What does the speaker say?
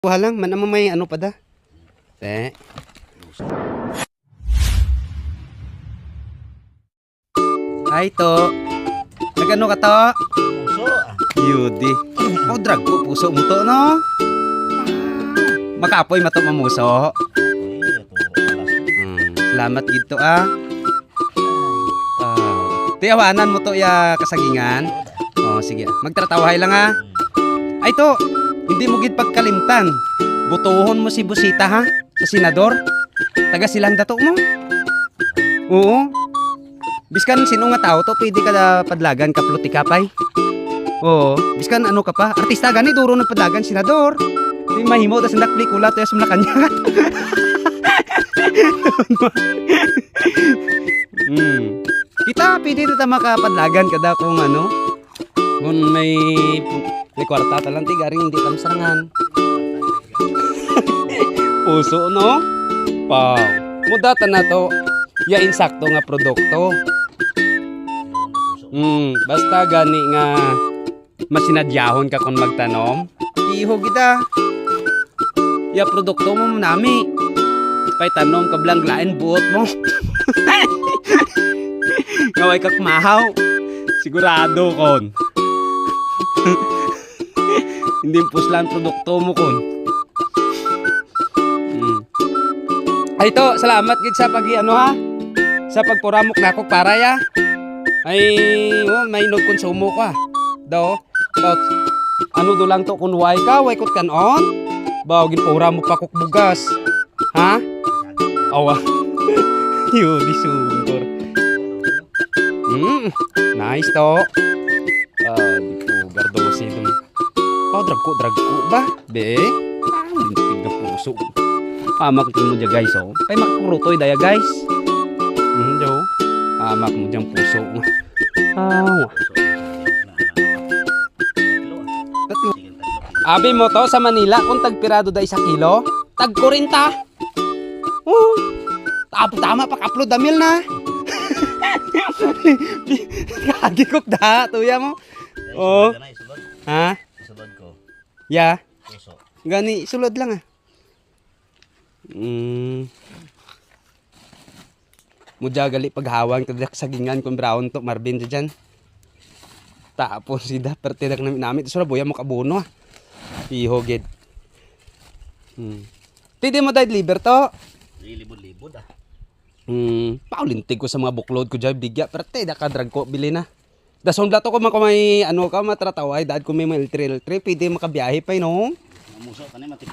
Kuha lang, man may ano pa da. Ay to. Nagano ka to? Puso ah. Yudi. Oh, drag ko puso mo to no. Makapoy mato mamuso. Salamat gito ah. Tiyawanan mo to ya kasagingan. Oh, sige. Magtratawahay lang ah. Ay to, hindi mo gid pagkalimtan. Butuhon mo si Busita ha, sa senador. Taga silang dato mo. Oo. Biskan sino nga tao to, pwede ka na padlagan ka plotikapay. Oo. Biskan ano ka pa, artista gani duro ng padlagan senador. Di mahimo tas ndak pelikula to sa Malacanang. Kita pwede na makapadlagan kada kung ano. Kung may kwarta talang tigaring hindi tamsarangan. Puso no? Wow. Mudata na to. Ya insakto nga produkto. Basta gani nga masinadyahon ka kung magtanom. Iho kita. Ya produkto mo nami. Pay tanom ka blang lain buot mo. Ngaway kak mahaw. Sigurado kon. Hindi puslan produkto mo kon. Ay to, salamat gid sa pagi ano ha. Sa pagpuramok nako para ya. Ay, may nog konsumo ka. Do, about ano do lang to kun way ka, way kot kanon. Baw ginpura mo pa kok bugas. Ha? Awa. Yo, di sungkor. Nice to. Di ko gardosi dun. Oh, drag ko ba? Be? Lintig na puso. Pamak mo dyan guys, oh. Pay makakurutoy daya guys. Jo. Pamak mo dyan puso. Tatlo. Abi mo to sa Manila kung tagpirado da 1 kilo. Tag 40. Tama pak-upload damil na. Kagi kok da tuya mo. Oh. Ha? Sulod ko. Ya. Puso. Gani sulod lang ah. Mudya gali paghawang tadak sagingan kung brown to Marvin dyan. Tapos sida pertidak namin sura boya mo kabuno ah. Iho gid. Tidi mo dahil liber to. Libod ah. Paulintig ko sa mga buklod ko dyan bigya pertidak ka drag ko bili na. Dason dato ko man ko may ano ka matrataway dahil ko may trail trip pwede makabiyahe pa no. Mamuso kanay matip.